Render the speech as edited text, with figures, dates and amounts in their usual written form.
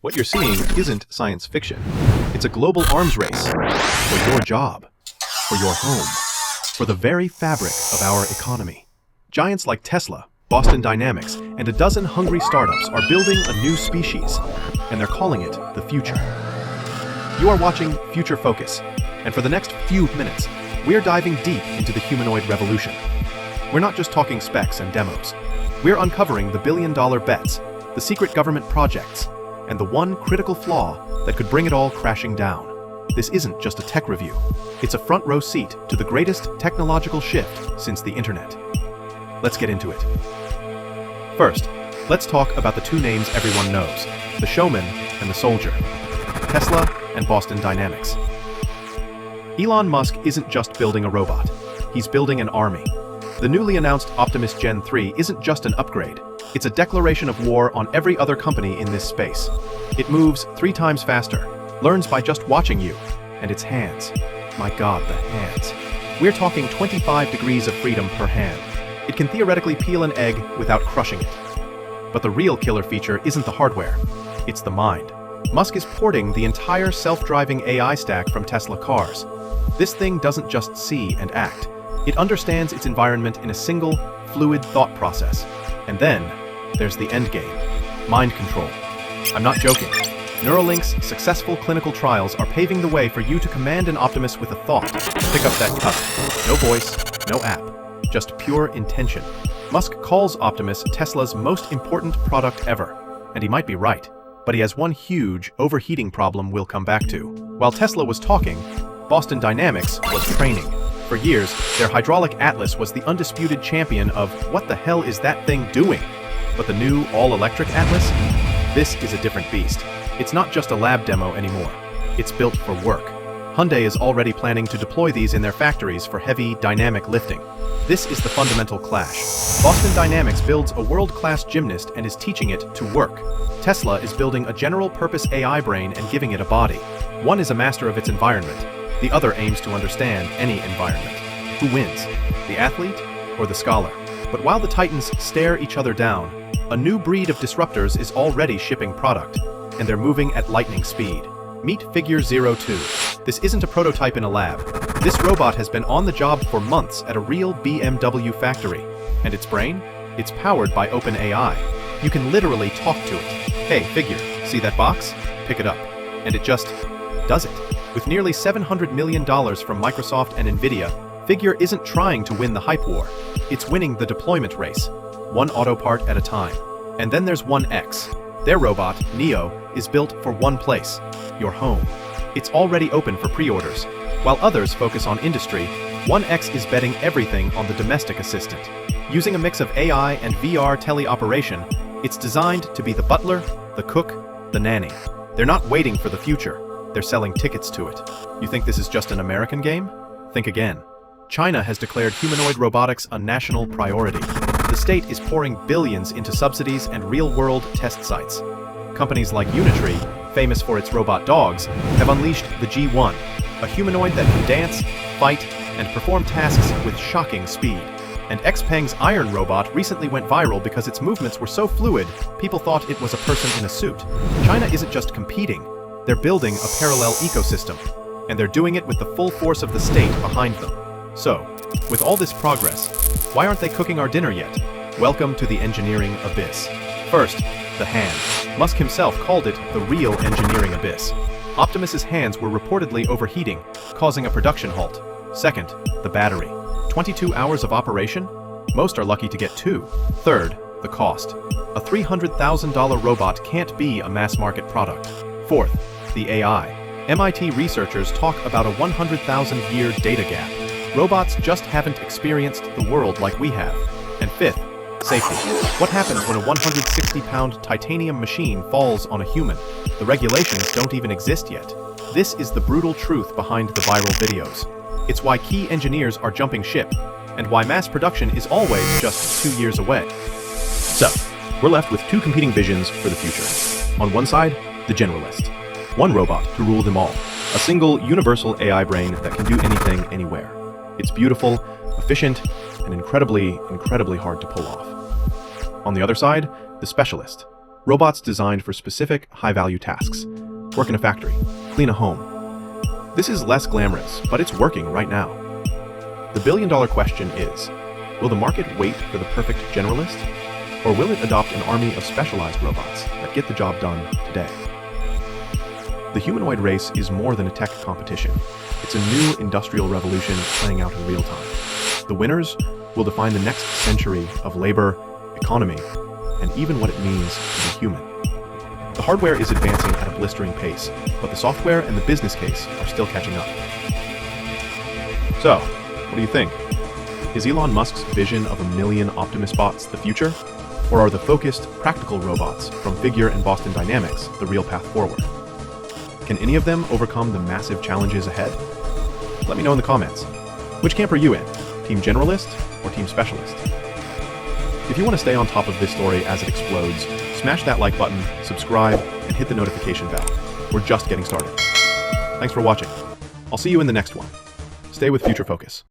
What you're seeing isn't science fiction. It's a global arms race for your job, for your home, for the very fabric of our economy. Giants like Tesla, Boston Dynamics, and a dozen hungry startups are building a new species, and they're calling it the future. You are watching Future Focus, and for the next few minutes, we're diving deep into the humanoid revolution. We're not just talking specs and demos. We're uncovering the billion-dollar bets, the secret government projects, and the one critical flaw that could bring it all crashing down. This isn't just a tech review. It's a front-row seat to the greatest technological shift since the internet. Let's get into it. First, let's talk about the two names everyone knows, the showman and the soldier, Tesla and Boston Dynamics. Elon Musk isn't just building a robot, he's building an army. The newly announced Optimus Gen 3 isn't just an upgrade, it's a declaration of war on every other company in this space. It moves 3 times faster, learns by just watching you, and its hands. My God, the hands. We're talking 25 degrees of freedom per hand. It can theoretically peel an egg without crushing it. But the real killer feature isn't the hardware, it's the mind. Musk is porting the entire self-driving AI stack from Tesla cars. This thing doesn't just see and act. It understands its environment in a single, fluid thought process. And then, there's the end game, mind control. I'm not joking. Neuralink's successful clinical trials are paving the way for you to command an Optimus with a thought. Pick up that cup. No voice, no app, just pure intention. Musk calls Optimus Tesla's most important product ever. And he might be right. But he has one huge, overheating problem we'll come back to. While Tesla was talking, Boston Dynamics was training. For years, their hydraulic Atlas was the undisputed champion of what the hell is that thing doing? But the new all-electric Atlas? This is a different beast. It's not just a lab demo anymore. It's built for work. Hyundai is already planning to deploy these in their factories for heavy, dynamic lifting. This is the fundamental clash. Boston Dynamics builds a world-class gymnast and is teaching it to work. Tesla is building a general-purpose AI brain and giving it a body. One is a master of its environment. The other aims to understand any environment. Who wins, the athlete or the scholar? But while the titans stare each other down, a new breed of disruptors is already shipping product, and they're moving at lightning speed. Meet Figure 02. This isn't a prototype in a lab. This robot has been on the job for months at a real BMW factory. And its brain? It's powered by OpenAI. You can literally talk to it. Hey, Figure, see that box? Pick it up. And it just does it. With nearly $700 million from Microsoft and Nvidia, Figure isn't trying to win the hype war. It's winning the deployment race, one auto part at a time. And then there's 1X. Their robot, Neo, is built for one place, your home. It's already open for pre-orders. While others focus on industry, 1X is betting everything on the domestic assistant. Using a mix of AI and VR teleoperation, it's designed to be the butler, the cook, the nanny. They're not waiting for the future. They're selling tickets to it. You think this is just an American game? Think again. China has declared humanoid robotics a national priority. The state is pouring billions into subsidies and real-world test sites. Companies like Unitree, famous for its robot dogs, have unleashed the G1, a humanoid that can dance, fight, and perform tasks with shocking speed. And XPeng's Iron Robot recently went viral because its movements were so fluid, people thought it was a person in a suit. China isn't just competing. They're building a parallel ecosystem, and they're doing it with the full force of the state behind them. So, with all this progress, why aren't they cooking our dinner yet? Welcome to the engineering abyss. First, the hand. Musk himself called it the real engineering abyss. Optimus's hands were reportedly overheating, causing a production halt. Second, the battery. 22 hours of operation? Most are lucky to get 2. Third, the cost. A $300,000 robot can't be a mass-market product. Fourth, the AI. MIT researchers talk about a 100,000-year data gap. Robots just haven't experienced the world like we have. And fifth, safety. What happens when a 160-pound titanium machine falls on a human? The regulations don't even exist yet. This is the brutal truth behind the viral videos. It's why key engineers are jumping ship, and why mass production is always just 2 years away. So, we're left with 2 competing visions for the future. On one side, the generalist. One robot to rule them all. A single, universal AI brain that can do anything, anywhere. It's beautiful, efficient, and incredibly hard to pull off. On the other side, the specialist. Robots designed for specific, high-value tasks. Work in a factory, clean a home. This is less glamorous, but it's working right now. The billion-dollar question is, will the market wait for the perfect generalist? Or will it adopt an army of specialized robots that get the job done today? The humanoid race is more than a tech competition. It's a new industrial revolution playing out in real time. The winners will define the next century of labor, economy, and even what it means to be human. The hardware is advancing at a blistering pace, but the software and the business case are still catching up. So, what do you think? Is Elon Musk's vision of 1 million Optimus bots the future? Or are the focused, practical robots from Figure and Boston Dynamics the real path forward? Can any of them overcome the massive challenges ahead? Let me know in the comments. Which camp are you in? Team Generalist or Team Specialist? If you want to stay on top of this story as it explodes, smash that like button, subscribe, and hit the notification bell. We're just getting started. Thanks for watching. I'll see you in the next one. Stay with Future Focus.